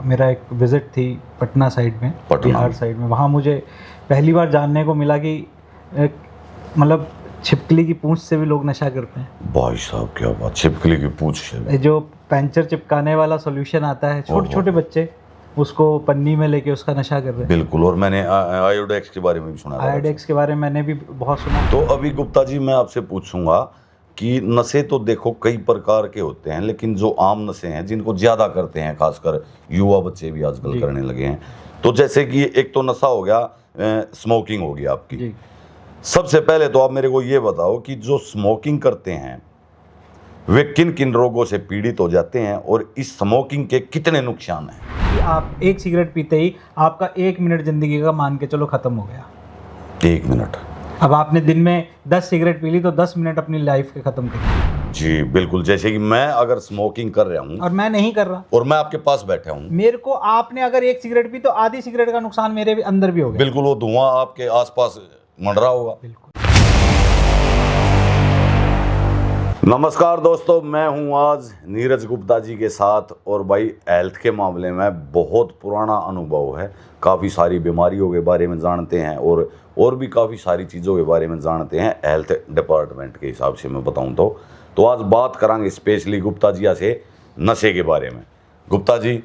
मेरा एक विज़िट थी पटना साइड में, बिहार साइड में। वहाँ मुझे पहली बार जानने को मिला कि मतलब छिपकली की पूंछ से भी लोग नशा करते हैं। भाई साहब क्या बात, छिपकली की पूंछ से जो पैंचर चिपकाने वाला सॉल्यूशन आता है, छोटे छोटे बच्चे उसको पन्नी में लेके उसका नशा कर रहे हैं। बिल्कुल, और मैंने आयोडेक्स के बारे में भी सुना। आयोडेक्स के बारे में मैंने भी बहुत सुना। तो अभी गुप्ता जी मैं आपसे पूछूंगा कि नशे तो देखो कई प्रकार के होते हैं, लेकिन जो आम नशे हैं जिनको ज़्यादा करते हैं, खासकर युवा बच्चे भी आजकल करने लगे हैं, तो जैसे कि एक तो नशा हो गया, स्मोकिंग हो गई आपकी। सबसे पहले तो आप मेरे को ये बताओ कि जो स्मोकिंग करते हैं वे किन किन रोगों से पीड़ित हो जाते हैं और इस स्मोकिंग के कितने नुकसान हैं। कि आप एक सिगरेट पीते ही आपका 1 मिनट ज़िंदगी का मान के चलो ख़त्म हो गया। 1 मिनट। अब आपने दिन में 10 सिगरेट पी ली तो 10 मिनट अपनी लाइफ के ख़त्म कर दिए। जी बिल्कुल, जैसे कि मैं अगर स्मोकिंग कर रहा हूँ और मैं नहीं कर रहा और मैं आपके पास बैठा हूँ, मेरे को आपने अगर 1 सिगरेट पी तो आधी सिगरेट का नुकसान मेरे भी अंदर भी हो गया। बिल्कुल, वो धुआं आपके आसपास मंडरा होगा। बिल्कुल। नमस्कार दोस्तों, मैं हूं आज नीरज गुप्ता जी के साथ। और भाई हेल्थ के मामले में बहुत पुराना अनुभव है, काफ़ी सारी बीमारियों के बारे में जानते हैं और भी काफ़ी सारी चीज़ों के बारे में जानते हैं हेल्थ डिपार्टमेंट के हिसाब से मैं बताऊं तो आज बात करांगे स्पेशली गुप्ता जी से नशे के बारे में। गुप्ता जी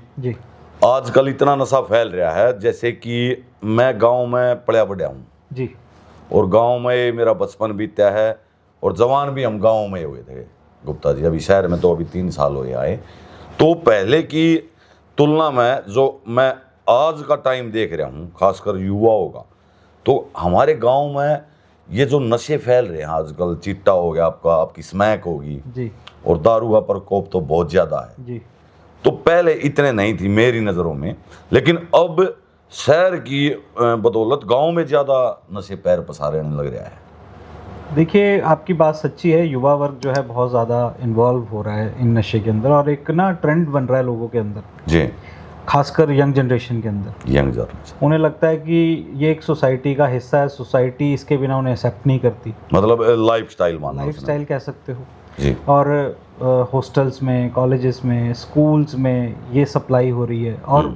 आजकल इतना नशा फैल रहा है, जैसे कि मैं गाँव में पला बढ़ा हूँ जी, और गाँव में मेरा बचपन बीता है और जवान भी हम गांव में हुए थे गुप्ता जी। अभी शहर में तो अभी 3 साल हुए आए। तो पहले की तुलना में जो मैं आज का टाइम देख रहा हूँ, खासकर युवाओं का, तो हमारे गांव में ये जो नशे फैल रहे हैं आजकल, चिट्टा हो गया आपकी स्मैक होगी जी, और दारू का प्रकोप तो बहुत ज़्यादा है जी। तो पहले इतने नहीं थी मेरी नज़रों में, लेकिन अब शहर की बदौलत गाँव में ज़्यादा नशे पैर पसारने लग रहा है। देखिए, आपकी बात सच्ची है। युवा वर्ग जो है बहुत ज़्यादा इन्वॉल्व हो रहा है इन नशे के अंदर, और एक ना ट्रेंड बन रहा है लोगों के अंदर जी, खासकर यंग जनरेशन के अंदर। यंग जनरेशन, उन्हें लगता है कि ये एक सोसाइटी का हिस्सा है, सोसाइटी इसके बिना उन्हें एक्सेप्ट नहीं करती। मतलब लाइफस्टाइल कह सकते हो जी। और हॉस्टल्स में, कॉलेजेस में, स्कूल्स में ये सप्लाई हो रही है। और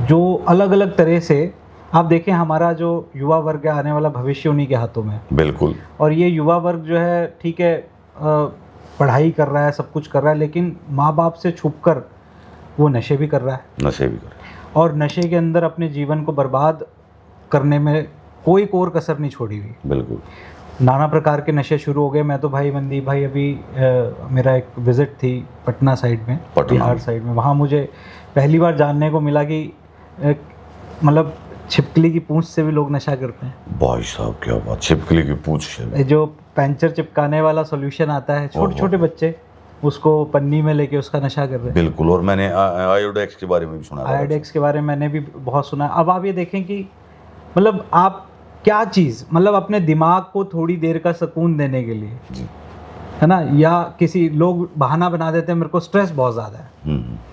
जो अलग अलग तरह से आप देखें, हमारा जो युवा वर्ग है, आने वाला भविष्य उन्हीं के हाथों में। बिल्कुल। और ये युवा वर्ग जो है, ठीक है, पढ़ाई कर रहा है, सब कुछ कर रहा है, लेकिन माँ बाप से छुपकर वो नशे भी कर रहा है। और नशे के अंदर अपने जीवन को बर्बाद करने में कोई कोर कसर नहीं छोड़ी हुई। बिल्कुल। नाना प्रकार के नशे शुरू हो गए। मैं तो भाई मनदीप भाई, अभी मेरा एक विज़िट थी पटना साइड में, बिहार साइड में। वहाँ मुझे पहली बार जानने को मिला कि मतलब छिपकली की पूंछ से भी लोग नशा करते हैं। भाई साहब क्या बात, छिपकली की पूंछ से जो पैंचर चिपकाने वाला सॉल्यूशन आता है, छोटे छोटे बच्चे उसको पन्नी में लेके उसका नशा कर रहे हैं। बिल्कुल, और मैंने आयोडेक्स के बारे में भी सुना। आयोडेक्स के बारे में मैंने भी बहुत सुना। अब आप ये देखें कि मतलब आप क्या चीज़, मतलब अपने दिमाग को थोड़ी देर का सुकून देने के लिए जी, है ना, या किसी लोग बहाना बना देते हैं, मेरे को स्ट्रेस बहुत ज़्यादा है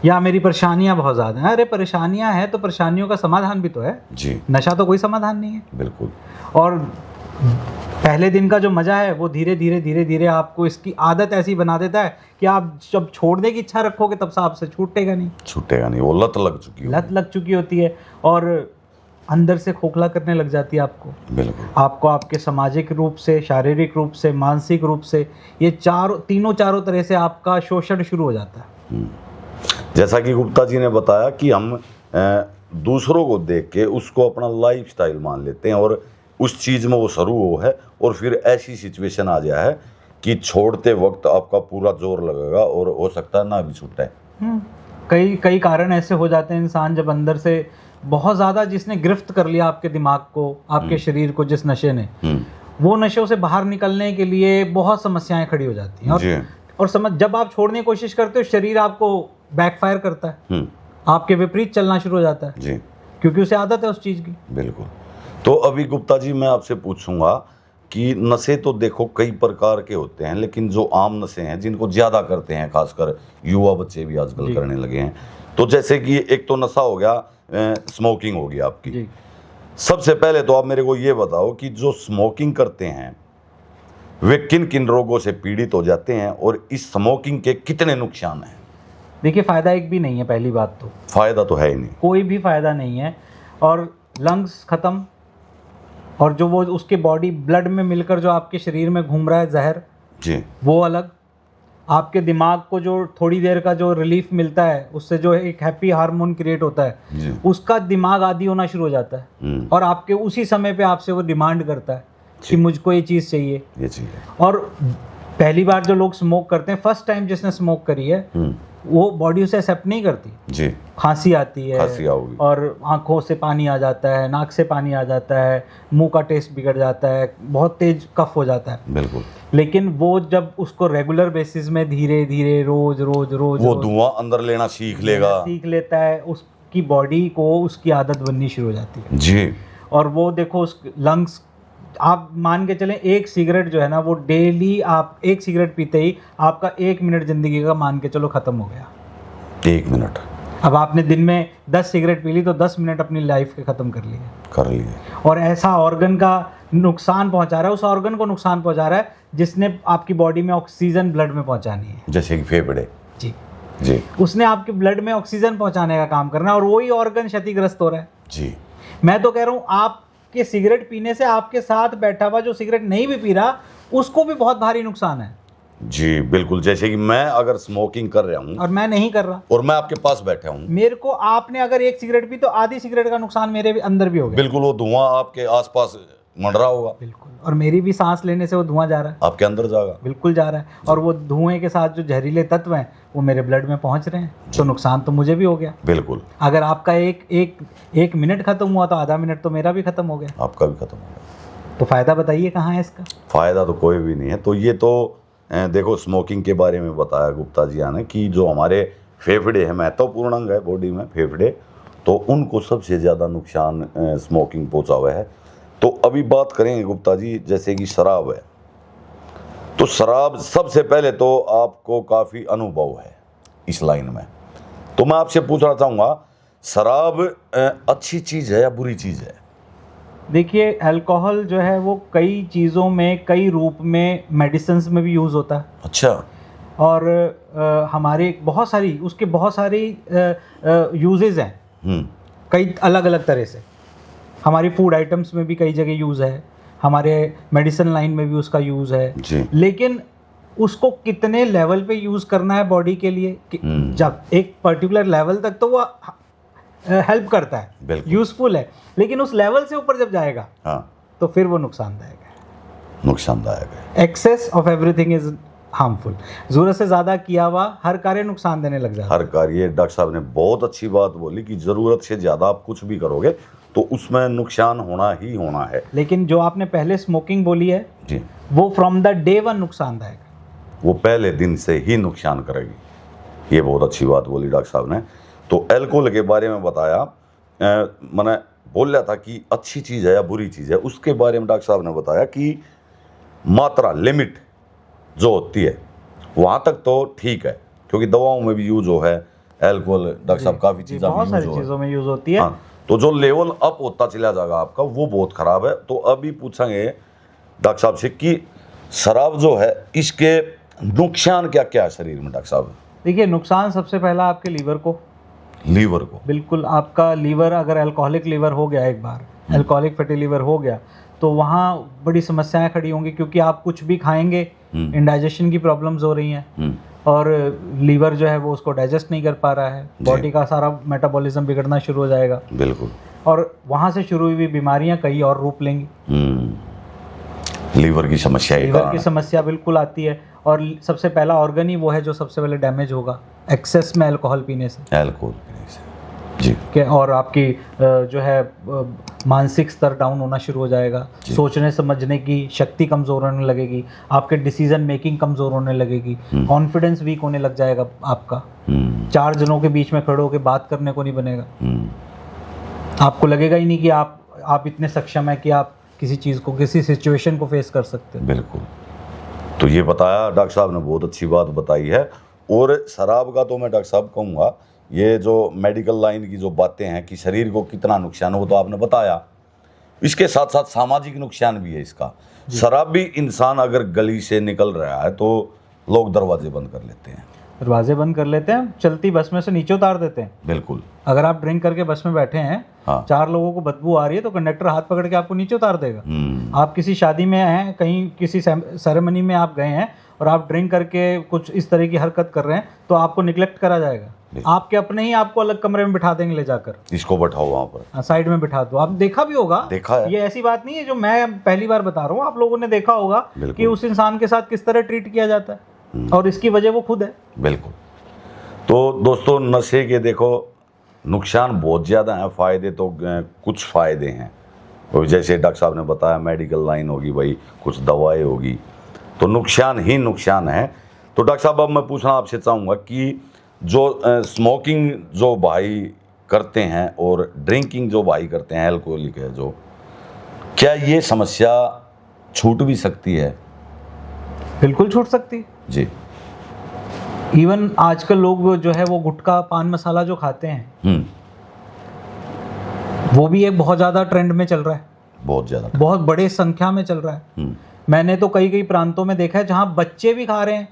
या मेरी परेशानियां बहुत ज़्यादा हैं। अरे परेशानियां हैं तो परेशानियों का समाधान भी तो है जी। नशा तो कोई समाधान नहीं है। बिल्कुल। और पहले दिन का जो मज़ा है वो धीरे धीरे आपको इसकी आदत ऐसी बना देता है कि आप जब छोड़ने की इच्छा रखोगे तब से आपसे छूटेगा नहीं, वो लत लग चुकी होती है और अंदर से खोखला करने लग जाती है आपको। बिल्कुल। आपको आपके सामाजिक रूप से, शारीरिक रूप से, मानसिक रूप से, ये चारों तरह से आपका शोषण शुरू हो जाता है। जैसा कि गुप्ता जी ने बताया कि हम दूसरों को देख के उसको अपना लाइफस्टाइल मान लेते हैं और उस चीज़ में वो शुरू हो है, और फिर ऐसी सिचुएशन आ जाए है कि छोड़ते वक्त आपका पूरा जोर लगेगा और हो सकता है ना भी छूटे। कई कारण ऐसे हो जाते हैं इंसान जब अंदर से बहुत ज़्यादा जिसने गिरफ्त कर लिया आपके दिमाग को, आपके शरीर को, जिस नशे ने, वो नशों से बाहर निकलने के लिए बहुत समस्याएं खड़ी हो जाती हैं। और जब आप छोड़ने की कोशिश करते हो, शरीर आपको बैकफायर करता है, आपके विपरीत चलना शुरू हो जाता है जी, क्योंकि उसे आदत है उस चीज़ की। बिल्कुल। तो अभी गुप्ता जी मैं आपसे पूछूंगा कि नशे तो देखो कई प्रकार के होते हैं, लेकिन जो आम नशे हैं जिनको ज़्यादा करते हैं, खासकर युवा बच्चे भी आजकल करने लगे हैं, तो जैसे कि एक तो नशा हो गया, स्मोकिंग होगी आपकी जी। सबसे पहले तो आप मेरे को ये बताओ कि जो स्मोकिंग करते हैं वे किन किन रोगों से पीड़ित हो जाते हैं और इस स्मोकिंग के कितने नुकसान हैं। देखिए फ़ायदा एक भी नहीं है, पहली बात तो फायदा तो है ही नहीं, कोई भी फ़ायदा नहीं है। और लंग्स ख़त्म, और जो वो उसके बॉडी ब्लड में मिलकर जो आपके शरीर में घूम रहा है जहर, जी वो अलग। आपके दिमाग को जो थोड़ी देर का जो रिलीफ मिलता है, उससे जो एक हैप्पी हार्मोन क्रिएट होता है, जी उसका दिमाग आदी होना शुरू हो जाता है और आपके उसी समय पे आपसे वो डिमांड करता है कि मुझको ये चीज़ चाहिए। ये चाहिए। और पहली बार जो लोग स्मोक करते हैं, फर्स्ट टाइम जिसने स्मोक करी है, वो बॉडी उसे एक्सेप्ट नहीं करती। जी खांसी आती है, खांसी आओगी, और आंखों से पानी आ जाता है, नाक से पानी आ जाता है, मुंह का टेस्ट बिगड़ जाता है, बहुत तेज कफ हो जाता है। बिल्कुल। लेकिन वो जब उसको रेगुलर बेसिस में धीरे धीरे रोज रोज रोज वो धुआं अंदर लेना सीख लेता है, उसकी बॉडी को उसकी आदत बननी शुरू हो जाती है। जी। और वो देखो उस लंग्स, आप मान के चलें एक सिगरेट जो है ना, वो डेली आप एक सिगरेट पीते ही आपका 1 मिनट ज़िंदगी का मान के चलो ख़त्म हो गया। 1 मिनट। अब आपने दिन में 10 सिगरेट पी ली तो 10 मिनट अपनी लाइफ के ख़त्म कर लिए। और ऐसा ऑर्गन का नुकसान पहुंचा रहा है, उस ऑर्गन को नुकसान पहुंचा रहा है जिसने आपकी बॉडी में ऑक्सीजन ब्लड में पहुंचानी है। जैसे कि फेफड़े। जी जी। उसने आपके ब्लड में ऑक्सीजन पहुंचाने का काम करना है, और वही ऑर्गन क्षतिग्रस्त हो रहा है। जी। मैं तो कह रहा हूँ, आपके सिगरेट पीने से आपके साथ बैठा हुआ जो सिगरेट नहीं भी पी रहा, उसको भी बहुत भारी नुकसान है। जी बिल्कुल। जैसे कि मैं अगर स्मोकिंग कर रहा हूँ और मैं नहीं कर रहा, और मैं आपके पास बैठा हूँ, मेरे को, आपने अगर एक सिगरेट पी तो आधी सिगरेट का नुकसान मेरे भी अंदर भी हो गया। बिल्कुल। वो धुआं आपके आसपास मंडरा होगा। बिल्कुल। और मेरी भी सांस लेने से वो धुआं जा रहा है, आपके अंदर जाएगा। बिल्कुल जा रहा है। और वो धुएं के साथ जो जहरीले तत्व हैं वो मेरे ब्लड में पहुंच रहे हैं, तो नुकसान तो मुझे भी हो गया। बिल्कुल। अगर आपका एक मिनट खत्म हुआ तो आधा मिनट तो मेरा भी खत्म हो गया। आपका भी खत्म हो गया। तो फायदा बताइए कहाँ है इसका? फायदा तो कोई भी नहीं है। तो ये तो देखो स्मोकिंग के बारे में बताया गुप्ता जी ने कि जो हमारे फेफड़े हैं, महत्वपूर्ण अंग है बॉडी में फेफड़े, तो उनको सबसे ज़्यादा नुकसान स्मोकिंग पहुंचा हुआ है। तो अभी बात करेंगे गुप्ता जी, जैसे कि शराब है, तो शराब सबसे पहले तो आपको काफ़ी अनुभव है इस लाइन में, तो मैं आपसे पूछना चाहूँगा, शराब अच्छी चीज़ है या बुरी चीज़ है? देखिए, अल्कोहल जो है वो कई चीज़ों में, कई रूप में, मेडिसिन्स में भी यूज़ होता है। अच्छा। और हमारे बहुत सारी यूजेस हैं, कई अलग अलग तरह से। हमारी फूड आइटम्स में भी कई जगह यूज़ है, हमारे मेडिसिन लाइन में भी उसका यूज़ है जी। लेकिन उसको कितने लेवल पे यूज़ करना है बॉडी के लिए, जब एक पर्टिकुलर लेवल तक तो वो हेल्प करता है, यूज़फुल है, लेकिन उस लेवल से ऊपर जब जाएगा तो फिर वो नुकसानदायक है। Excess of everything is harmful. ज़रूरत से ज़्यादा किया हुआ हर कार्य नुकसान देने लग जाता है। हर कार्य, डॉक्टर साहब ने बहुत अच्छी बात बोली कि ज़रूरत से ज़्यादा आप कुछ भी करोगे तो उसमें नुकसान होना ही होना है। लेकिन जो आपने पहले स्मोकिंग बोली है जी, वो फ्रॉम द डे वन नुकसानदायक है, वो पहले दिन से ही नुकसान करेगी। ये बहुत अच्छी बात बोली डॉक्टर साहब ने। तो अल्कोहल के बारे में बताया, मैंने बोल रहा था कि अच्छी चीज़ है या बुरी चीज़ है, उसके बारे में डॉक्टर साहब ने बताया कि मात्रा, लिमिट जो होती है वहाँ तक तो ठीक है, क्योंकि दवाओं में भी यूज हो है अल्कोहल, डॉक्टर साहब काफ़ी बहुत सारी चीज़ों में यूज़ होती है। तो जो लेवल अप होता चला जाएगा आपका, वो बहुत ख़राब है। तो अभी पूछेंगे डॉक्टर साहब से कि शराब जो है इसके नुकसान क्या क्या है शरीर में डॉक्टर साहब? देखिए, नुकसान सबसे पहला आपके लीवर को, बिल्कुल। आपका लीवर अगर अल्कोहलिक लीवर हो गया, एक बार अल्कोहलिक फैटी लीवर हो गया, तो वहाँ बड़ी समस्याएं खड़ी होंगी, क्योंकि आप कुछ भी खाएंगे, इंडाइजेशन की प्रॉब्लम्स हो रही हैं, और लीवर जो है वो उसको डाइजेस्ट नहीं कर पा रहा है, बॉडी का सारा मेटाबॉलिज्म बिगड़ना शुरू हो जाएगा। बिल्कुल। और वहाँ से शुरू हुई बीमारियाँ कई और रूप लेंगी। लीवर की समस्या बिल्कुल आती है, और सबसे पहला ऑर्गन ही वो है जो सबसे पहले डैमेज होगा एक्सेस में अल्कोहल पीने से। जी। के और आपकी जो है मानसिक स्तर डाउन होना शुरू हो जाएगा, सोचने समझने की शक्ति कमज़ोर होने लगेगी, आपके डिसीजन मेकिंग कमज़ोर होने लगेगी, कॉन्फिडेंस वीक होने लग जाएगा आपका, 4 जनों के बीच में खड़े होकर बात करने को नहीं बनेगा, आपको लगेगा ही नहीं कि आप इतने सक्षम है कि आप किसी चीज़ को, किसी सिचुएशन को फेस कर सकते हैं। बिल्कुल। तो ये बताया डॉक्टर साहब ने, बहुत अच्छी बात बताई है। और शराब का तो मैं डॉक्टर साहब कहूँगा, ये जो मेडिकल लाइन की जो बातें हैं कि शरीर को कितना नुकसान हो, तो आपने बताया, इसके साथ साथ सामाजिक नुकसान भी है इसका। शराब भी, इंसान अगर गली से निकल रहा है तो लोग दरवाजे बंद कर लेते हैं। दरवाजे बंद कर लेते हैं, चलती बस में से नीचे उतार देते हैं। बिल्कुल। अगर आप ड्रिंक करके बस में बैठे हैं, हाँ। 4 लोगों को बदबू आ रही है तो कंडक्टर हाथ पकड़ के आपको नीचे उतार देगा। आप किसी शादी में हैं, कहीं किसी सेरेमनी में आप गए हैं और आप ड्रिंक करके कुछ इस तरह की हरकत कर रहे हैं तो आपको निगलेक्ट करा जाएगा। आपके अपने ही आपको अलग कमरे में बिठा देंगे ले जाकर, इसको बैठाओ वहाँ पर, साइड में बिठा दो। आप देखा भी होगा, देखा है। ये ऐसी बात नहीं है जो मैं पहली बार बता रहा हूँ, आप लोगों ने देखा होगा कि उस इंसान के साथ किस तरह ट्रीट किया जाता है, और इसकी वजह वो खुद है। बिल्कुल। तो दोस्तों, नशे के देखो नुकसान बहुत ज़्यादा हैं, फ़ायदे तो कुछ फ़ायदे हैं। और जैसे डॉक्टर साहब ने बताया, मेडिकल लाइन होगी भाई, कुछ दवाएं होगी, तो नुकसान ही नुकसान है। तो डॉक्टर साहब, अब मैं पूछना आपसे चाहूँगा कि जो स्मोकिंग जो भाई करते हैं और ड्रिंकिंग जो भाई करते हैं, अल्कोहलिक है जो, क्या ये समस्या छूट भी सकती है? बिल्कुल छूट सकती है जी। इवन आजकल लोग जो है वो गुटखा पान मसाला जो खाते हैं, वो भी एक बहुत ज़्यादा ट्रेंड में चल रहा है, बहुत ज़्यादा, बहुत बड़े संख्या में चल रहा है। मैंने तो कई प्रांतों में देखा है जहाँ बच्चे भी खा रहे हैं,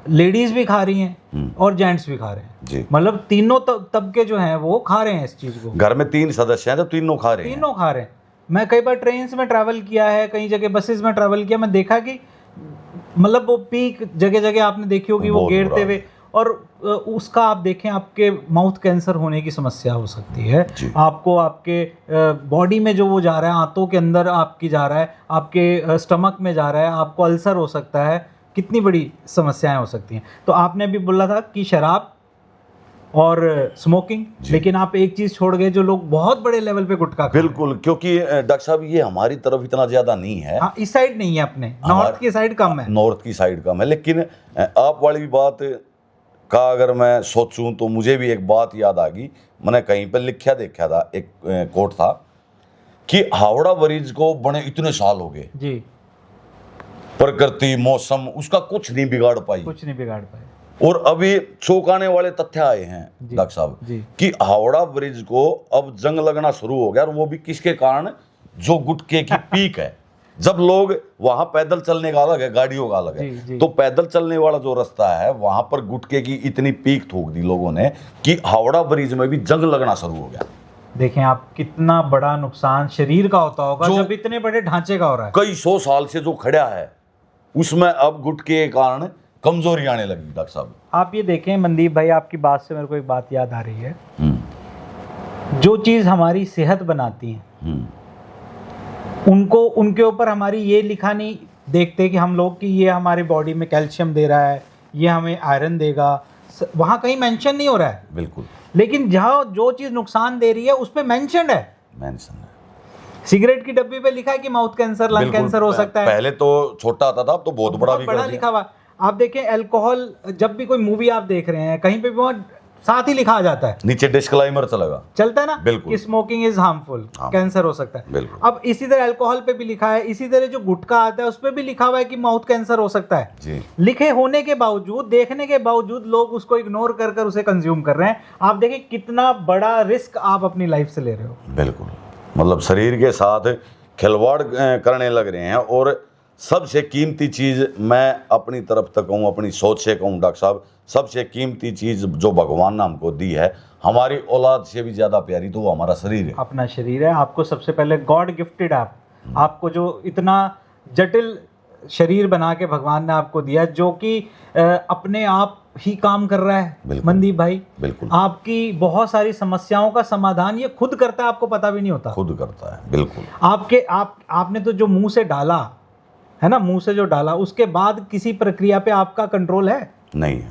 लेडीज भी खा रही हैं और जेंट्स भी खा रहे हैं जी। मतलब तीनों तबके जो हैं वो खा रहे हैं इस चीज़ को। घर में 3 सदस्य हैं तो तीनों खा रहे हैं। तीनों खा रहे हैं। मैं कई बार ट्रेन में ट्रैवल किया है, कई जगह बसेस में ट्रैवल किया, मैं देखा कि मतलब वो पीक जगह जगह आपने देखी होगी वो गेरते हुए, और उसका आप देखें आपके माउथ कैंसर होने की समस्या हो सकती है। आपको आपके बॉडी में जो वो जा रहा है, आंतों के अंदर आपकी जा रहा है, आपके स्टमक में जा रहा है, आपको अल्सर हो सकता है, कितनी बड़ी समस्याएं हो सकती हैं। तो आपने भी बोला था कि शराब और स्मोकिंग, लेकिन आप एक चीज छोड़ गए, जो लोग बहुत बड़े लेवल पे गुटखा खाते हैं। बिल्कुल, क्योंकि डॉक्टर साहब ये हमारी तरफ इतना ज्यादा नहीं है। हाँ, इस साइड नहीं है, अपने नॉर्थ की साइड कम है। नॉर्थ की साइड कम है, लेकिन आप वाली बात का अगर मैं सोचूं तो मुझे भी एक बात याद आ गई। मैंने कहीं पर देखा था, एक कोट था कि हावड़ा ब्रिज को बने इतने साल हो गए जी, प्रकृति मौसम उसका कुछ नहीं बिगाड़ पाई, कुछ नहीं बिगाड़ पाए। और अभी चौंकाने वाले तथ्य आए हैं डॉक्टर साहब कि हावड़ा ब्रिज को अब जंग लगना शुरू हो गया, और वो भी किसके कारण? जो गुटखे की पीक है। जब लोग वहां पैदल चलने का अलग है, गाड़ियों का अलग है, तो पैदल चलने वाला जो रास्ता है वहां पर गुटखे की इतनी पीक थूक दी लोगों ने कि हावड़ा ब्रिज में भी जंग लगना शुरू हो गया। देखें आप, कितना बड़ा नुकसान शरीर का होता होगा जब इतने बड़े ढांचे का हो रहा है। कई 100 साल से जो खड़ा है उसमें अब गुटखे के कारण कमजोरी आने लगी। डॉक्टर साहब, आप ये देखें मनदीप भाई, आपकी बात से मेरे को एक बात याद आ रही है। जो चीज़ हमारी सेहत बनाती है उनको, उनके ऊपर हमारी ये लिखा नहीं देखते कि हम लोग कि ये हमारे बॉडी में कैल्शियम दे रहा है, ये हमें आयरन देगा, वहाँ कहीं मेंशन नहीं हो रहा है। बिल्कुल। लेकिन जहाँ जो चीज़ नुकसान दे रही है उस पर मेंशन है। सिगरेट की डब्बी पे लिखा है कि माउथ कैंसर, लंग कैंसर हो सकता है। पहले तो छोटा आता था, अब तो बहुत बड़ा भी बड़ा लिखा हुआ। आप देखें अल्कोहल, जब भी कोई मूवी आप देख रहे हैं कहीं पे भी वहाँ साथ ही लिखा आ जाता है, नीचे डिस्क्लेमर चलता है ना, बिल्कुल, कि स्मोकिंग इज हार्मफुल, कैंसर हो सकता है। बिल्कुल। अब इसी तरह अल्कोहल पे भी लिखा है, इसी तरह जो गुटखा आता है उस पे भी लिखा हुआ है कि माउथ कैंसर हो सकता है जी। लिखे होने के बावजूद, देखने के बावजूद लोग उसको इग्नोर कर कर उसे कंज्यूम कर रहे हैं। आप देखिए कितना बड़ा रिस्क आप अपनी लाइफ से ले रहे हो। बिल्कुल, मतलब शरीर के साथ खिलवाड़ करने लग रहे हैं। और सबसे कीमती चीज़ मैं अपनी तरफ तक कहूँ, अपनी सोच से कहूँ डॉक्टर साहब, सबसे कीमती चीज़ जो भगवान ने हमको दी है, हमारी औलाद से भी ज़्यादा प्यारी, तो वो हमारा शरीर है। अपना शरीर है। आपको सबसे पहले गॉड गिफ्टेड, आपको जो इतना जटिल शरीर बना के भगवान ने आपको दिया, जो कि अपने आप ही काम कर रहा है मनदीप भाई। बिल्कुल। आपकी बहुत सारी समस्याओं का समाधान ये खुद करता है, आपको पता भी नहीं होता। खुद करता है, बिल्कुल। आपने तो जो मुंह से डाला है ना, मुंह से जो डाला, उसके बाद किसी प्रक्रिया पे आपका कंट्रोल है? नहीं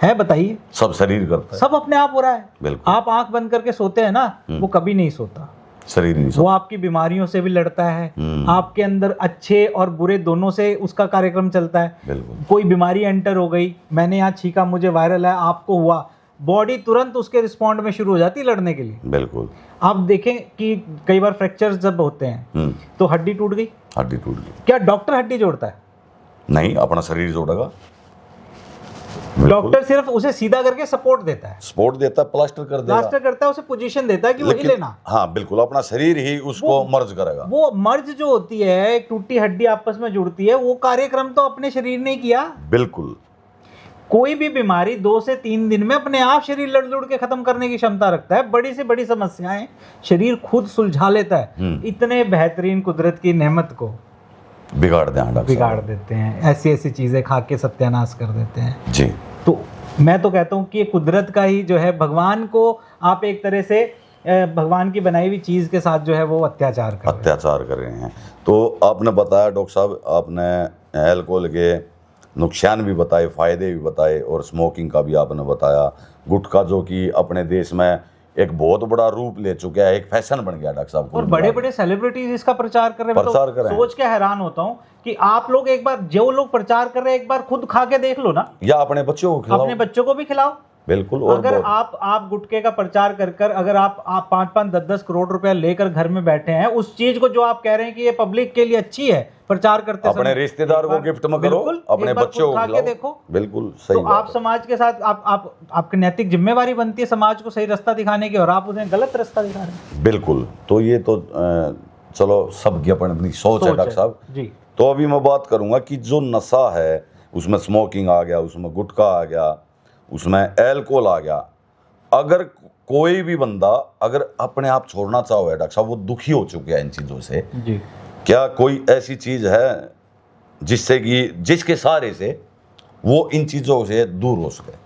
है, बताइए। सब शरीर करता है, सब अपने आप हो रहा है। बिल्कुल। आप आंख बंद करके सोते हैं ना, वो कभी नहीं सोता, शरीर नहीं सोता। वो आपकी बीमारियों से भी लड़ता है, आपके अंदर अच्छे और बुरे दोनों से उसका कार्यक्रम चलता है। बिल्कुल। कोई बीमारी एंटर हो गई, मैंने यहाँ छींका, मुझे वायरल है, आपको हुआ, बॉडी तुरंत उसके रिस्पॉन्ड में शुरू हो जाती है लड़ने के लिए। बिल्कुल। आप देखें कि कई बार फ्रैक्चर्स जब होते हैं तो हड्डी टूट गई, हड्डी टूट गई, क्या डॉक्टर हड्डी जोड़ता है? नहीं, अपना शरीर जोड़ेगा। डॉक्टर सिर्फ उसे सीधा करके सपोर्ट देता है, सपोर्ट देता है, प्लास्टर कर देगा, प्लास्टर करता है, उसे पोजीशन देता है कि वही लेना। हाँ बिल्कुल, अपना शरीर ही उसको मर्ज करेगा। वो मर्ज जो होती है, एक टूटी हड्डी आपस में जुड़ती है, वो कार्यक्रम तो अपने शरीर ने किया। बिल्कुल। कोई भी बीमारी 2 से 3 दिन में अपने आप शरीर लड़ लुड़ के खत्म करने की क्षमता रखता है। बड़ी से बड़ी समस्याएं शरीर खुद सुलझा लेता है। इतने बेहतरीन कुदरत की नेमत को बिगाड़ दें डॉक्टर बिगाड़ देते हैं, ऐसी ऐसी चीजें खा के सत्यानाश कर देते हैं जी। तो मैं तो कहता हूँ कि ये कुदरत का ही जो है, भगवान को आप एक तरह से भगवान की बनाई हुई चीज़ के साथ जो है वो अत्याचार कर रहे हैं। तो आपने बताया डॉक्टर साहब, आपने अल्कोहल के नुकसान भी बताए, फ़ायदे भी बताए, और स्मोकिंग का भी आपने बताया। गुटखा जो कि अपने देश में एक बहुत बड़ा रूप ले चुका है, एक फैशन बन गया डॉक्टर साहब, और बड़े बड़े सेलिब्रिटीज इसका प्रचार कर रहे हैं। सोच के हैरान होता हूँ कि आप लोग एक बार, जो लोग प्रचार कर रहे हैं, एक बार खुद खा के देख लो ना, या अपने बच्चों को खिलाओ, अपने बच्चों को भी खिलाओ। बिल्कुल। और अगर आप गुटखे का प्रचार कर अगर आप 5-5, 10-10 करोड़ रुपया लेकर घर में बैठे हैं, उस चीज को जो आप कह रहे हैं कि ये पब्लिक के लिए अच्छी है, प्रचार करते अपने रिश्तेदार को गिफ्ट में करो, अपने बच्चों को खिलाओ, देखो। बिल्कुल सही। तो आप समाज के साथ आपकी नैतिक जिम्मेवारी बनती है समाज को सही रास्ता दिखाने की, और आप उन्हें गलत रास्ता दिखा रहे हैं। बिल्कुल। तो ये तो चलो सबकी अपनी सोच है डॉक्टर साहब जी। तो अभी मैं बात करूंगा कि जो नशा है, उसमें स्मोकिंग आ गया, उसमें गुटखा आ गया, उसमें अल्कोहल आ गया। अगर कोई भी बंदा अगर अपने आप छोड़ना चाहो है डॉक्टर साहब, वो दुखी हो चुके हैं इन चीज़ों से जी, क्या कोई ऐसी चीज़ है जिससे कि जिसके सहारे से वो इन चीज़ों से दूर हो सके?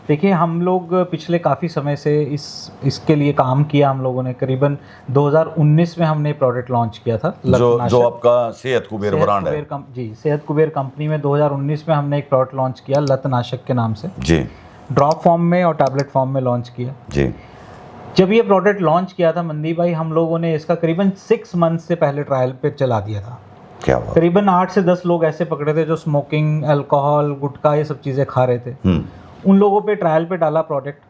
देखिए, हम लोग पिछले काफ़ी समय से इसके लिए काम किया। हम लोगों ने करीबन 2019 में हमने प्रोडक्ट लॉन्च किया था, जो आपका सेहत कुबेर ब्रांड है। जी, सेहत कुबेर कंपनी में 2019 में हमने एक प्रोडक्ट लॉन्च किया लतनाशक के नाम से जी। ड्रॉप फॉर्म में और टैबलेट फॉर्म में लॉन्च किया जी। जब ये प्रोडक्ट लॉन्च किया था मनदीप भाई, हम लोगों ने इसका करीबन 6 मंथ से पहले ट्रायल पे चला दिया था। क्या बात? करीबन 8 से 10 लोग ऐसे पकड़े थे जो स्मोकिंग, अल्कोहल, गुटखा ये सब चीज़ें खा रहे थे। उन लोगों पे ट्रायल पे डाला प्रोडक्ट,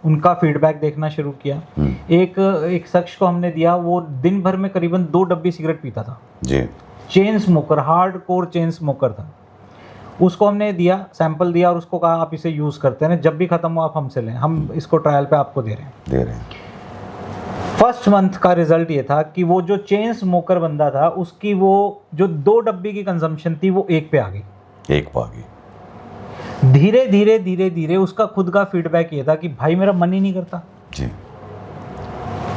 उनका फीडबैक देखना शुरू किया। एक शख्स को हमने दिया, वो दिन भर में करीबन 2 डब्बी सिगरेट पीता था जी। Chain smoker, hard core chain smoker था। उसको हमने दिया, सैंपल दिया और उसको कहा आप इसे यूज़ करते हैं, जब भी ख़त्म हो आप हमसे लें, हम इसको ट्रायल पे आपको दे रहे हैं। फर्स्ट मंथ का रिजल्ट ये था कि वो जो चेन स्मोकर बंदा था, उसकी वो जो 2 डब्बी की कंजम्पशन थी वो 1 पे आ गई। धीरे धीरे धीरे धीरे उसका खुद का फीडबैक ये था कि भाई मेरा मन ही नहीं करता जी।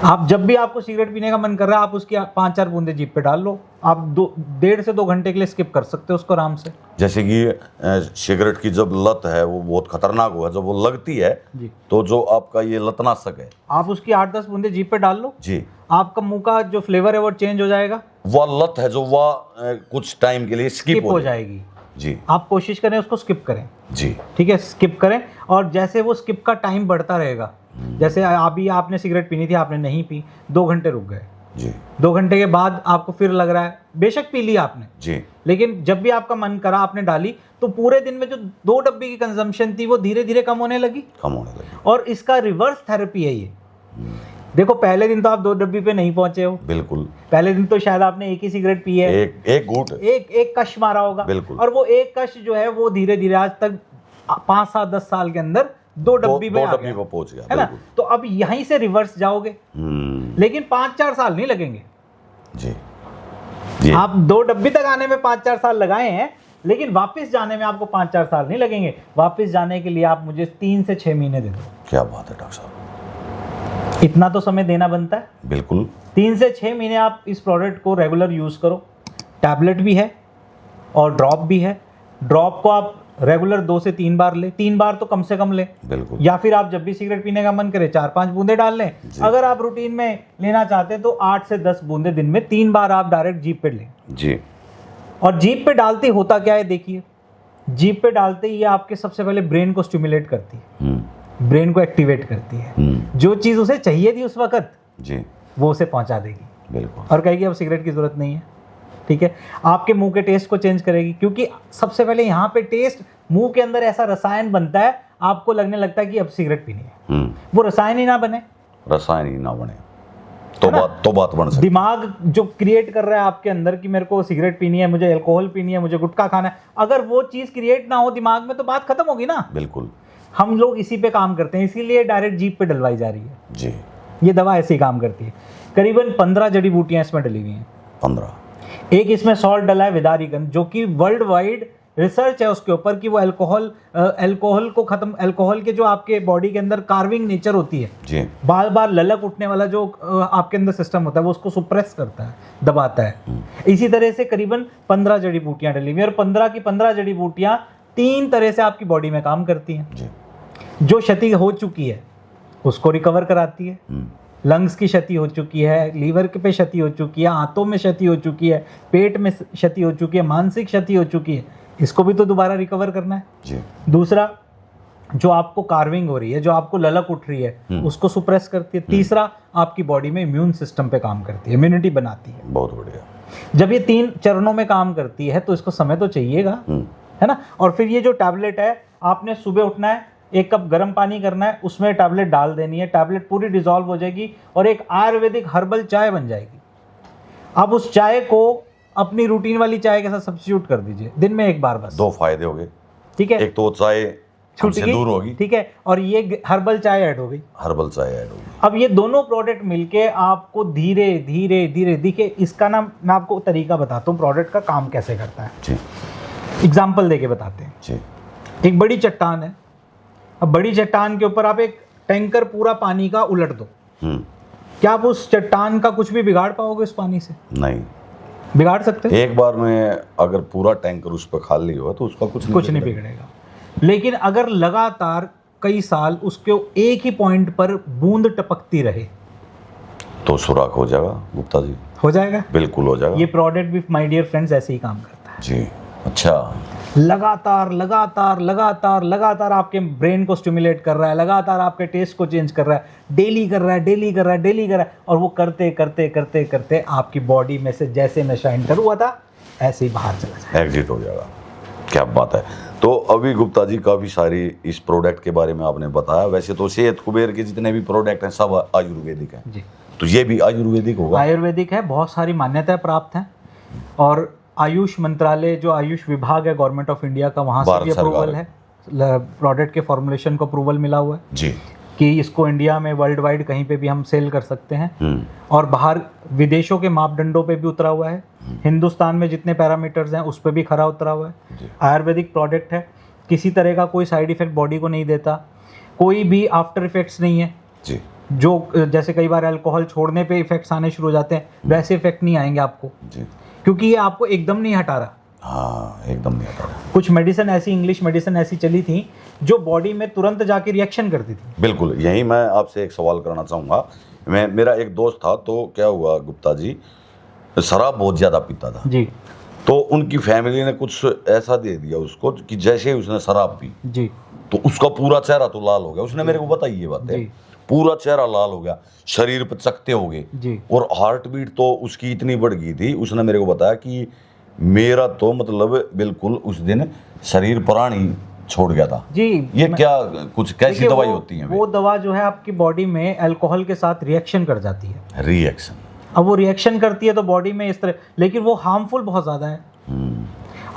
आप जब भी आपको सिगरेट पीने का मन कर रहा है, आप उसकी 5-4 बूंदे जीभ पे डाल लो, आप 1.5 से 2 घंटे के लिए स्किप कर सकते हो उसको आराम से। जैसे कि सिगरेट की जब लत है वो बहुत खतरनाक है, जब वो लगती है जी, तो जो आपका ये लतनाशक है, आप उसकी 8-10 बूंदे जीभ पे डाल लो जी, आपका मुंह का जो फ्लेवर है वो चेंज हो जाएगा। वह लत है जो वह कुछ टाइम के लिए स्किप हो जाएगी जी। आप कोशिश करें उसको स्किप करें जी, ठीक है, स्किप करें। और जैसे वो स्किप का टाइम बढ़ता रहेगा, जैसे अभी आपने सिगरेट पीनी थी, आपने नहीं पी, 2 घंटे रुक गए जी, 2 घंटे के बाद आपको फिर लग रहा है, बेशक पी ली आपने जी, लेकिन जब भी आपका मन करा आपने डाली, तो पूरे दिन में जो 2 डब्बी की कंजम्पशन थी वो धीरे धीरे कम होने लगी। और इसका रिवर्स थेरेपी है ये। देखो, पहले दिन तो आप 2 डब्बी पे नहीं पहुंचे हो, बिल्कुल। पहले दिन तो शायद आपने एक ही सिगरेट पी है, एक घूंट, एक कश मारा होगा, बिल्कुल। और वो एक कश जो है वो धीरे धीरे आज तक 5-7-10 साल के अंदर 2 डब्बी में पहुंच गया, है ना। तो अब यहीं से रिवर्स जाओगे, लेकिन 5-4 साल नहीं लगेंगे जी। आप 2 डब्बी तक आने में 5-4 साल लगाए हैं, लेकिन वापस जाने में आपको 5-4 साल नहीं लगेंगे। वापस जाने के लिए आप मुझे 3 से 6 महीने दे दो। क्या बात है डॉक्टर साहब, इतना तो समय देना बनता है, बिल्कुल। 3 से 6 महीने आप इस प्रोडक्ट को रेगुलर यूज करो। टैबलेट भी है और ड्रॉप भी है। ड्रॉप को आप रेगुलर 2 से 3 बार ले, 3 बार तो कम से कम ले, बिल्कुल। या फिर आप जब भी सिगरेट पीने का मन करे 4-5 बूंदे डाल लें। अगर आप रूटीन में लेना चाहते हैं तो 8 से 10 बूंदे दिन में 3 बार आप डायरेक्ट जीभ पे लें जी। और जीभ पे डालते होता क्या है, देखिए, जीभ पे डालते ही ये आपके सबसे पहले ब्रेन को स्टिमुलेट करती है, ब्रेन को एक्टिवेट करती है। जो चीज़ उसे चाहिए थी उस वक्त जी, वो उसे पहुंचा देगी, बिल्कुल। और कहेगी अब सिगरेट की जरूरत नहीं है, ठीक है। आपके मुंह के टेस्ट को चेंज करेगी, क्योंकि सबसे पहले यहाँ पे टेस्ट, मुंह के अंदर ऐसा रसायन बनता है, आपको लगने लगता है कि अब सिगरेट पीनी है। वो रसायन ही ना बने तो बात बन सकती। दिमाग जो क्रिएट कर रहा है आपके अंदर कि मेरे को सिगरेट पीनी है, मुझे अल्कोहल पीनी है, मुझे गुटखा खाना है, अगर वो चीज़ क्रिएट ना हो दिमाग में तो बात खत्म होगी ना, बिल्कुल। हम लोग इसी पे काम करते हैं, इसीलिए डायरेक्ट जीभ पे डलवाई जा रही है जी। ये दवा ऐसे ही काम करती है। करीबन 15 जड़ी बूटियां इसमें डली हुई हैं। 15। एक इसमें सॉल्ट डला है विदारीगंध, जो कि वर्ल्ड वाइड रिसर्च है उसके ऊपर कि वो अल्कोहल को खत्म, अल्कोहल के जो आपके बॉडी के अंदर कार्विंग नेचर होती है जी बार बार ललक उठने वाला जो आपके अंदर सिस्टम होता है वो उसको सुप्रेस करता है, दबाता है। इसी तरह से करीबन 15 जड़ी बूटियां डली हुई और 15 की 15 जड़ी बूटियां 3 तरह से आपकी बॉडी में काम करती हैं। जी जो क्षति हो चुकी है उसको रिकवर कराती है, लंग्स की क्षति हो चुकी है, लीवर के पे क्षति हो चुकी है, आंतों में क्षति हो चुकी है, पेट में क्षति हो चुकी है, मानसिक क्षति हो चुकी है, इसको भी तो दोबारा रिकवर करना है। जी दूसरा, जो आपको कार्विंग हो रही है, जो आपको ललक उठ रही है, उसको सुप्रेस करती है। तीसरा, आपकी बॉडी में इम्यून सिस्टम पे काम करती है, इम्यूनिटी बनाती है। बहुत बढ़िया। जब ये 3 चरणों में काम करती है तो इसको समय तो चाहिएगा, है ना। और फिर ये जो टैबलेट है, आपने सुबह उठना है, 1 कप गर्म पानी करना है, उसमें टैबलेट डाल देनी है, टैबलेट पूरी डिजॉल्व हो जाएगी और एक आयुर्वेदिक हर्बल चाय बन जाएगी। आप उस चाय को अपनी रूटीन वाली चाय के साथ सब्स्टिट्यूट कर दीजिए, दिन में 1 बार बस। 2 फायदे हो गए, ठीक है। एक तो चाय छूट हमसे गई, दूर होगी, ठीक है, और ये हर्बल चाय ऐड हो गई, हर्बल चाय ऐड होगी। अब ये दोनों प्रोडक्ट मिलके आपको धीरे धीरे धीरे देखिए, इसका ना मैं आपको तरीका बताता हूँ प्रोडक्ट का काम कैसे करता है। जी एग्जाम्पल देके बताते हैं। जी। एक बड़ी चट्टान है, अब बड़ी चट्टान के ऊपर आप एक टैंकर पूरा पानी का उलट दो, क्या आप उस चट्टान का कुछ भी बिगाड़ पाओगे उस पानी से? नहीं बिगाड़ सकते हो? एक बार में अगर पूरा टैंकर उस पर खाली हुआ तो उसका कुछ नहीं बिगड़ेगा। लेकिन अगर लगातार कई साल उसके एक ही पॉइंट पर बूंद टपकती रहे तो सुराख हो जाएगा गुप्ता जी। हो जाएगा, बिल्कुल हो जाएगा। ये प्रोडक्ट भी माय डियर फ्रेंड्स ऐसे ही काम करता है जी। अच्छा, लगातार लगातार लगातार लगातार आपके ब्रेन को स्टिमुलेट कर रहा है, लगातार आपके टेस्ट को चेंज कर रहा है, डेली कर रहा है, डेली कर रहा है, डेली कर रहा है, और वो करते करते करते करते आपकी बॉडी में से जैसे नशा एंटर हुआ था ऐसे ही बाहर चला जाएगा, एग्जिट हो जाएगा। क्या बात है। तो अभी गुप्ता जी काफ़ी सारी इस प्रोडक्ट के बारे में आपने बताया। वैसे तो सेहत कुबेर के जितने भी प्रोडक्ट हैं सब आयुर्वेदिक हैं जी, तो ये भी आयुर्वेदिक होगा? आयुर्वेदिक है, बहुत सारी मान्यताएं प्राप्त हैं, और आयुष मंत्रालय जो आयुष विभाग है गवर्नमेंट ऑफ इंडिया का, वहाँ से भी अप्रूवल है, प्रोडक्ट के फॉर्मुलेशन को अप्रूवल मिला हुआ है जी कि इसको इंडिया में वर्ल्ड वाइड कहीं पे भी हम सेल कर सकते हैं, और बाहर विदेशों के मापदंडों पे भी उतरा हुआ है, हिंदुस्तान में जितने पैरामीटर्स हैं उस पे भी खरा उतरा हुआ है। आयुर्वेदिक प्रोडक्ट है, किसी तरह का कोई साइड इफेक्ट बॉडी को नहीं देता, कोई भी आफ्टर इफेक्ट्स नहीं है जी। जो जैसे कई बार अल्कोहल छोड़ने पे इफेक्ट्स आने शुरू हो जाते हैं, वैसे इफेक्ट नहीं आएंगे आपको जी, क्योंकि ये आपको एकदम नहीं हटा रहा। हाँ, एकदम नहीं हटा रहा। कुछ मेडिसिन ऐसी, इंग्लिश मेडिसिन ऐसी चली थी जो बॉडी में तुरंत जाके रिएक्शन करती थी। बिल्कुल, यही मैं आपसे एक सवाल करना चाहूँगा। मेरा एक दोस्त था, तो क्या हुआ गुप्ता जी, शराब बहुत ज़्यादा पीता था जी, तो उनकी फैमिली ने कुछ ऐसा दे दिया उसको कि जैसे ही उसने शराब पी जी, तो उसका पूरा चेहरा तो लाल हो गया। उसने मेरे को बताई ये बात है, जी, पूरा चेहरा लाल हो गया, शरीर पर चकते हो गए जी, और हार्ट बीट तो उसकी इतनी बढ़ गई थी। उसने मेरे को बताया कि मेरा तो मतलब बिल्कुल उस दिन शरीर प्राणी छोड़ गया था जी। ये क्या कुछ कैसी दवाई होती है? वो दवा जो है आपकी बॉडी में अल्कोहल के साथ रिएक्शन कर जाती है। रिएक्शन, अब वो रिएक्शन करती है तो बॉडी में इस तरह, लेकिन वो हार्मफुल बहुत ज़्यादा है।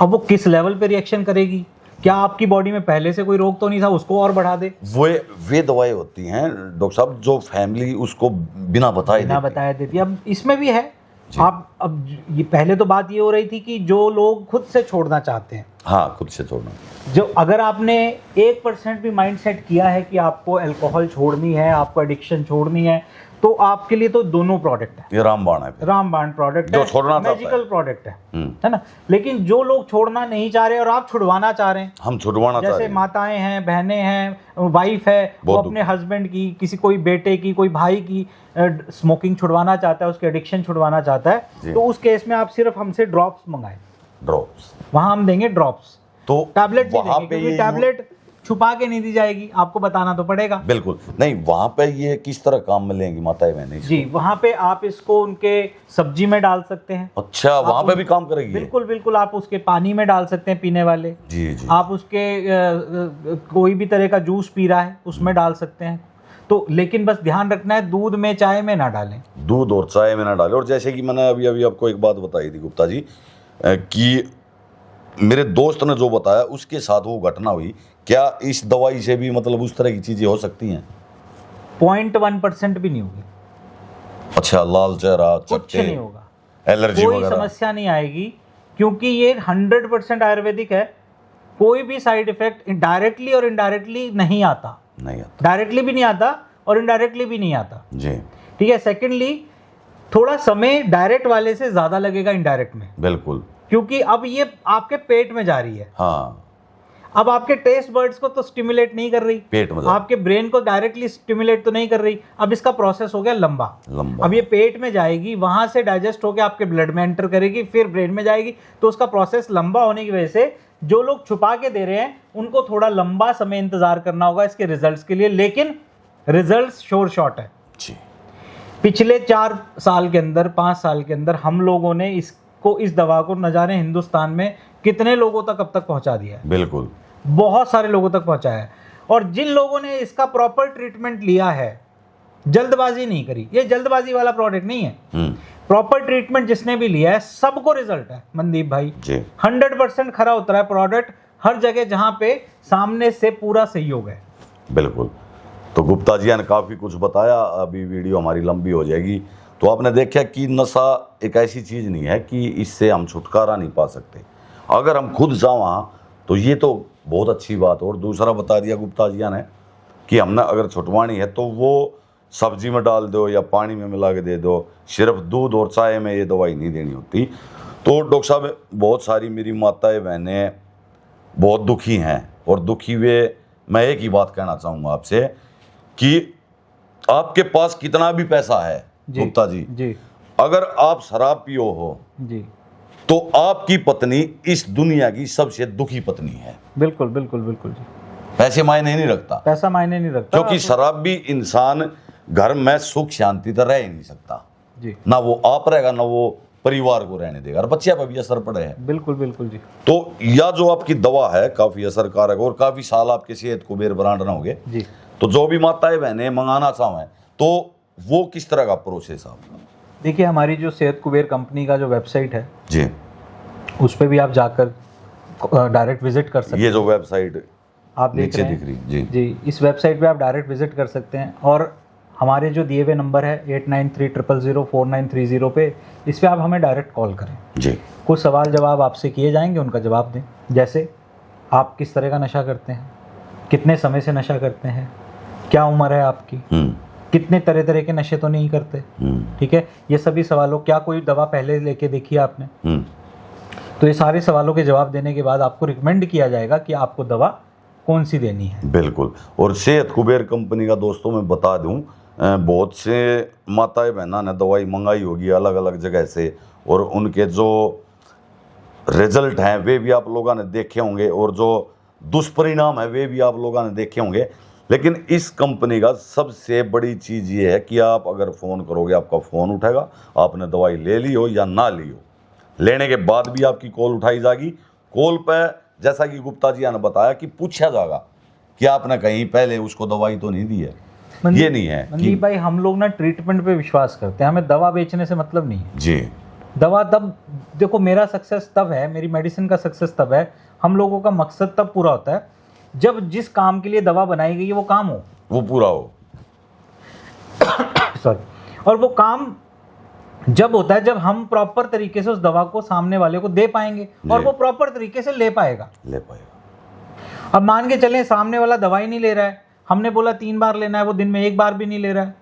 अब वो किस लेवल पे रिएक्शन करेगी? क्या आपकी बॉडी में पहले से कोई रोग तो नहीं था, उसको और बढ़ा दे? वे दवाई होती हैं डॉक्टर साहब जो फैमिली उसको बिना बताए देती है। अब इसमें भी है, आप अब ये पहले तो बात ये हो रही थी कि जो लोग खुद से छोड़ना चाहते हैं, हाँ, खुद से छोड़ना, जो अगर आपने 1% भी माइंड सेट किया है कि आपको अल्कोहल छोड़नी है, आपको एडिक्शन छोड़नी है, तो आपके लिए तो दोनों प्रोडक्ट है। ये रामबाण है, रामबाण प्रोडक्ट जो है, छोड़ना मैजिकल प्रोडक्ट है ना। लेकिन जो लोग छोड़ना नहीं चाह रहे और आप छुड़वाना चाह रहे हैं, हम छुड़वाना चाह रहे जैसे हैं, माताएं हैं, बहनें हैं, वाइफ है, वो अपने हस्बैंड की, किसी कोई बेटे की, कोई भाई की स्मोकिंग छुड़वाना चाहता है, उसकी एडिक्शन छुड़वाना चाहता है, तो उस केस में आप सिर्फ हमसे ड्रॉप्स मंगाएं, ड्रॉप्स वहां हम देंगे ड्रॉप्स, तो टैबलेट नहीं वहाँ देंगे, पे क्योंकि टैबलेट छुपा के नहीं दी जाएगी, आपको बताना तो पड़ेगा। बिल्कुल नहीं, वहाँ पे ये किस तरह काम में लेंगी माताएं बहनें? जी, वहाँ पे आप इसको उनके सब्जी में डाल सकते हैं। अच्छा, वहाँ पे भी काम करेगी? बिल्कुल बिल्कुल, आप उसके पानी में डाल सकते हैं पीने वाले। जी जी। आप उसके कोई भी तरह का जूस पी रहा है उसमें डाल सकते हैं। तो लेकिन बस ध्यान रखना है, दूध में चाय में ना डालें, दूध और चाय में ना डालें। और जैसे कि मैंने अभी आपको एक बात बताई थी गुप्ता जी कि मेरे दोस्त ने जो बताया उसके साथ वो घटना हुई, क्या इस दवाई से भी मतलब उस तरह की चीजें हो सकती हैं? 0.1% भी नहीं होगी। अच्छा, लाल चेहरा, कुछ नहीं होगा, एलर्जी कोई वगैरह? समस्या नहीं आएगी, क्योंकि ये 100% आयुर्वेदिक है। कोई भी साइड इफेक्ट डायरेक्टली और इनडायरेक्टली नहीं आता, डायरेक्टली भी नहीं आता और इनडायरेक्टली भी नहीं आता जी। ठीक है। सेकेंडली, थोड़ा समय डायरेक्ट वाले से ज्यादा लगेगा इनडायरेक्ट में, बिल्कुल, क्योंकि अब ये आपके पेट में जा रही है। हाँ, अब आपके टेस्ट बर्ड्स को तो स्टिमुलेट नहीं कर रही, पेट में आपके ब्रेन को डायरेक्टली स्टिमुलेट तो नहीं कर रही। अब इसका प्रोसेस हो गया लंबा। अब ये पेट में जाएगी, वहां से डाइजेस्ट होकर आपके ब्लड में एंटर करेगी, फिर ब्रेन में जाएगी। तो उसका प्रोसेस लंबा होने की वजह से जो लोग छुपा के दे रहे हैं उनको थोड़ा लंबा समय इंतजार करना होगा इसके रिजल्ट्स के लिए, लेकिन रिजल्ट्स श्योर शॉट है जी। पिछले 4 साल के अंदर, 5 साल के अंदर हम लोगों ने इस दवा को न जाने हिंदुस्तान में कितने लोगों तक अब तक पहुंचा दिया है। बिल्कुल, बहुत सारे लोगों तक पहुंचाया है। और जिन लोगों ने इसका प्रॉपर ट्रीटमेंट लिया है, जल्दबाजी नहीं करी, ये जल्दबाजी वाला प्रोडक्ट नहीं है, प्रॉपर ट्रीटमेंट जिसने भी लिया है सबको रिजल्ट है मनदीप भाई जी। 100% खरा उतरा है प्रोडक्ट हर जगह जहां पे सामने से पूरा सहयोग है। बिल्कुल। तो गुप्ता जी ने काफ़ी कुछ बताया, अभी वीडियो हमारी लंबी हो जाएगी। तो आपने देखा कि नशा एक ऐसी चीज़ नहीं है कि इससे हम छुटकारा नहीं पा सकते, अगर हम खुद जावा तो ये तो बहुत अच्छी बात। और दूसरा बता दिया गुप्ता जी ने कि हमने अगर छुटवानी है तो वो सब्जी में डाल दो या पानी में मिला के दे दो, सिर्फ दूध और चाय में ये दवाई नहीं देनी होती। तो डॉक्टर साहब, बहुत सारी मेरी माताएं बहनें बहुत दुखी हैं, और दुखी हुए मैं एक ही बात कहना चाहूँगा आपसे कि आपके पास कितना भी पैसा है गुप्ता जी, अगर आप शराब पियो हो जी, तो आपकी पत्नी इस दुनिया की सबसे दुखी पत्नी है। बिल्कुल बिल्कुल बिल्कुल जी। पैसे मायने नहीं रखता, पैसा मायने नहीं रखता, क्योंकि शराबी इंसान घर में सुख शांति तो रह ही नहीं सकता जी। ना वो आप रहेगा ना वो परिवार को रहने देगा, और बच्चे पर भी असर पड़े है। बिल्कुल बिल्कुल जी। तो यह जो आपकी दवा है काफी असरकारक, और काफी साल आपकी सेहत को बेरबरान ना होगे जी। तो जो भी माताएं बहनें मंगाना चाहें तो वो किस तरह का प्रोसेस है आपका? देखिए, हमारी जो सेहत कुबेर कंपनी का जो वेबसाइट है जी, उस पर भी आप जाकर डायरेक्ट विजिट कर सकते हैं। ये जो वेबसाइट आप नीचे देख दिख रहे रही हैं जी, इस वेबसाइट पे आप डायरेक्ट विजिट कर सकते हैं। और हमारे जो दिए हुए नंबर है 8930004930 पे, इस पर आप हमें डायरेक्ट कॉल करें जी। कुछ सवाल जवाब आपसे किए जाएंगे, उनका जवाब दें। जैसे आप किस तरह का नशा करते हैं, कितने समय से नशा करते हैं, क्या उम्र है आपकी, कितने तरह तरह के नशे तो नहीं करते, ठीक है, ये सभी सवालों, क्या कोई दवा पहले लेके देखी है आपने, तो ये सारे सवालों के जवाब देने के बाद आपको रिकमेंड किया जाएगा कि आपको दवा कौन सी देनी है। बिल्कुल। और सेहत कुबेर कंपनी का दोस्तों मैं बता दूं, बहुत से माताएं बहना ने दवाई मंगाई होगी अलग अलग जगह से, और उनके जो रिजल्ट हैं वे भी आप लोगों ने देखे होंगे, और जो दुष्परिणाम है वे भी आप लोगों ने देखे होंगे। लेकिन इस कंपनी का सबसे बड़ी चीज़ ये है कि आप अगर फ़ोन करोगे आपका फ़ोन उठेगा, आपने दवाई ले ली हो या ना ली हो, लेने के बाद भी आपकी कॉल उठाई जाएगी। कॉल पर जैसा कि गुप्ता जी ने बताया कि पूछा जाएगा कि आपने कहीं पहले उसको दवाई तो नहीं दी है। ये नहीं है मनदीप भाई, हम लोग ना ट्रीटमेंट पे विश्वास करते हैं, हमें दवा बेचने से मतलब नहीं है जी। दवा तब, देखो मेरा सक्सेस तब है, मेरी मेडिसिन का सक्सेस तब है, हम लोगों का मकसद तब पूरा होता है जब जिस काम के लिए दवा बनाई गई है वो काम हो, वो पूरा हो सॉरी। और वो काम जब होता है जब हम प्रॉपर तरीके से उस दवा को सामने वाले को दे पाएंगे और वो प्रॉपर तरीके से ले पाएगा। अब मान के चलें सामने वाला दवाई नहीं ले रहा है, हमने बोला 3 बार लेना है, वो दिन में 1 बार भी नहीं ले रहा है,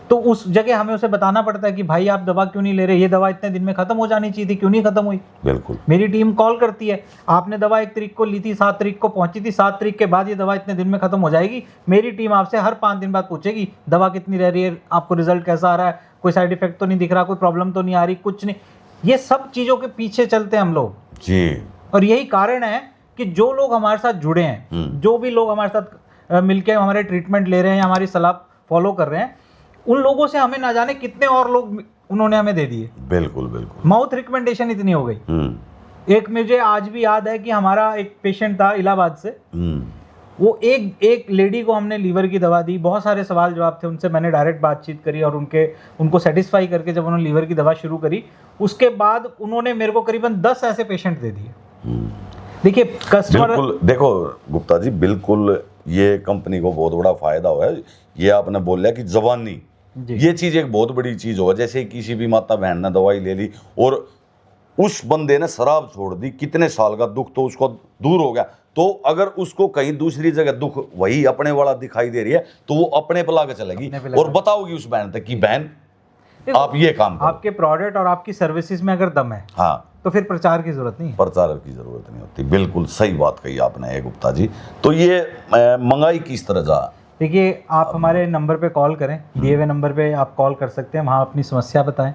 तो उस जगह हमें उसे बताना पड़ता है कि भाई आप दवा क्यों नहीं ले रहे, ये दवा इतने दिन में खत्म हो जानी चाहिए थी, क्यों नहीं खत्म हुई। बिल्कुल। मेरी टीम कॉल करती है, आपने दवा 1 तारीख को ली थी, 7 तारीख को पहुंची थी, 7 तारीख के बाद ये दवा इतने दिन में खत्म हो जाएगी। मेरी टीम आपसे हर 5 दिन बाद पूछेगी दवा कितनी रह रही है, आपको रिजल्ट कैसा आ रहा है, कोई साइड इफेक्ट तो नहीं दिख रहा, कोई प्रॉब्लम तो नहीं आ रही, कुछ नहीं। ये सब चीज़ों के पीछे चलते हैं हम लोग जी। और यही कारण है कि जो लोग हमारे साथ जुड़े हैं, जो भी लोग हमारे साथ मिलकर हमारे ट्रीटमेंट ले रहे हैं या हमारी सलाह फॉलो कर रहे हैं, उन लोगों से हमें ना जाने कितने और लोग उन्होंने हमें दे दिए। बिल्कुल बिल्कुल। माउथ रिकमेंडेशन इतनी हो गई। एक मुझे आज भी याद है कि हमारा एक पेशेंट था इलाहाबाद से, वो एक लेडी को हमने लीवर की दवा दी, बहुत सारे सवाल जवाब थे, उनसे मैंने डायरेक्ट बातचीत करी और उनको सेटिस्फाई करके जब उन्होंने लीवर की दवा शुरू करी, उसके बाद उन्होंने मेरे को करीबन 10 ऐसे पेशेंट दे दिए। देखिए कस्टमर, बिल्कुल। देखो गुप्ता जी, बिल्कुल ये कंपनी को बहुत बड़ा फायदा हुआ है। ये आपने बोला कि जवानी, ये चीज़ एक बहुत बड़ी चीज़ होगा। जैसे किसी भी माता बहन ने दवाई ले ली और उस बंदे ने शराब छोड़ दी, कितने साल का दुख तो उसको दूर हो गया। तो अगर उसको कहीं दूसरी जगह दुख वही अपने वाला दिखाई दे रही है तो वो अपने पे लाके चलेगी और बताओगी उस बहन तक कि बहन आप ये काम करो। आपके प्रोडक्ट और आपकी सर्विसेज में अगर दम है हाँ तो फिर प्रचार की जरूरत नहीं है। प्रचार की जरूरत नहीं होती। बिल्कुल सही बात कही आपने गुप्ता जी। तो ये महंगाई किस तरह जा, देखिए आप हमारे नंबर पे कॉल करें, दिए हुए नंबर पे आप कॉल कर सकते हैं, वहाँ अपनी समस्या बताएं,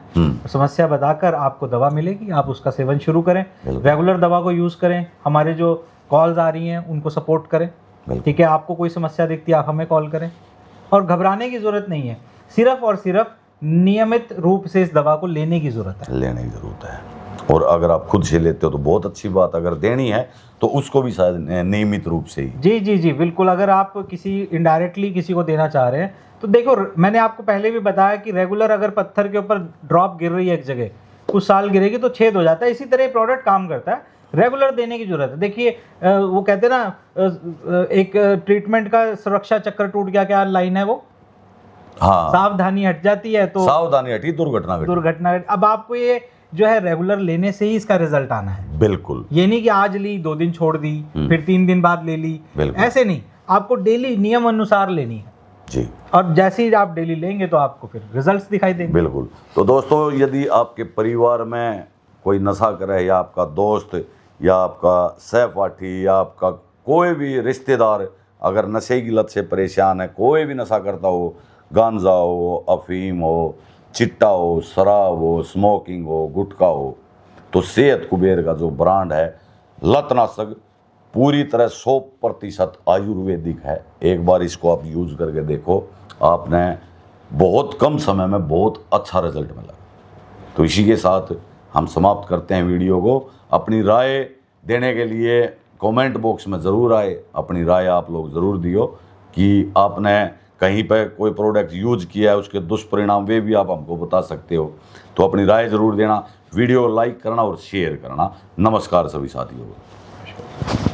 समस्या बताकर आपको दवा मिलेगी, आप उसका सेवन शुरू करें, रेगुलर दवा को यूज़ करें, हमारे जो कॉल्स आ रही हैं उनको सपोर्ट करें, ठीक है। आपको कोई समस्या दिखती है आप हमें कॉल करें और घबराने की ज़रूरत नहीं है, सिर्फ और सिर्फ नियमित रूप से इस दवा को लेने की ज़रूरत है, लेने की ज़रूरत है। और अगर आप खुद से लेते हो तो बहुत अच्छी बात, अगर देनी है तो उसको भी शायद नियमित रूप से ही। जी जी जी बिल्कुल। अगर आप किसी इनडायरेक्टली किसी को देना चाह रहे हैं तो देखो, मैंने आपको पहले भी बताया कि रेगुलर अगर पत्थर के ऊपर ड्रॉप गिर रही है एक जगह, कुछ साल गिरेगी तो छेद हो जाता है, इसी तरह प्रोडक्ट काम करता है, रेगुलर देने की जरूरत है। देखिए वो कहते हैं ना एक ट्रीटमेंट का सुरक्षा चक्र टूट गया, क्या लाइन है वो, हाँ सावधानी हट जाती है तो सावधानी हटी दुर्घटना। अब आपको ये जो है रेगुलर लेने से ही इसका रिजल्ट आना है। बिल्कुल, ये नहीं कि आज ली 2 दिन छोड़ दी फिर 3 दिन बाद ले ली, ऐसे नहीं, आपको डेली नियम अनुसार लेनी है जी। और जैसे ही आप डेली लेंगे तो आपको फिर रिजल्ट्स दिखाई देंगे। बिल्कुल। तो दोस्तों, यदि आपके परिवार में कोई नशा करे या आपका दोस्त या आपका सहपाठी या आपका कोई भी रिश्तेदार अगर नशे की लत से परेशान है, कोई भी नशा करता हो, गांजा हो, अफीम हो, चिट्टा हो, शराब हो, स्मोकिंग हो, गुटखा हो, तो सेहत कुबेर का जो ब्रांड है लतनाशक पूरी तरह 100% आयुर्वेदिक है। एक बार इसको आप यूज़ करके देखो, आपने बहुत कम समय में बहुत अच्छा रिजल्ट मिला। तो इसी के साथ हम समाप्त करते हैं वीडियो को। अपनी राय देने के लिए कमेंट बॉक्स में ज़रूर आए, अपनी राय आप लोग ज़रूर दियो कि आपने कहीं पे कोई प्रोडक्ट यूज किया है, उसके दुष्परिणाम वे भी आप हमको बता सकते हो। तो अपनी राय ज़रूर देना, वीडियो लाइक करना और शेयर करना। नमस्कार सभी साथियों को।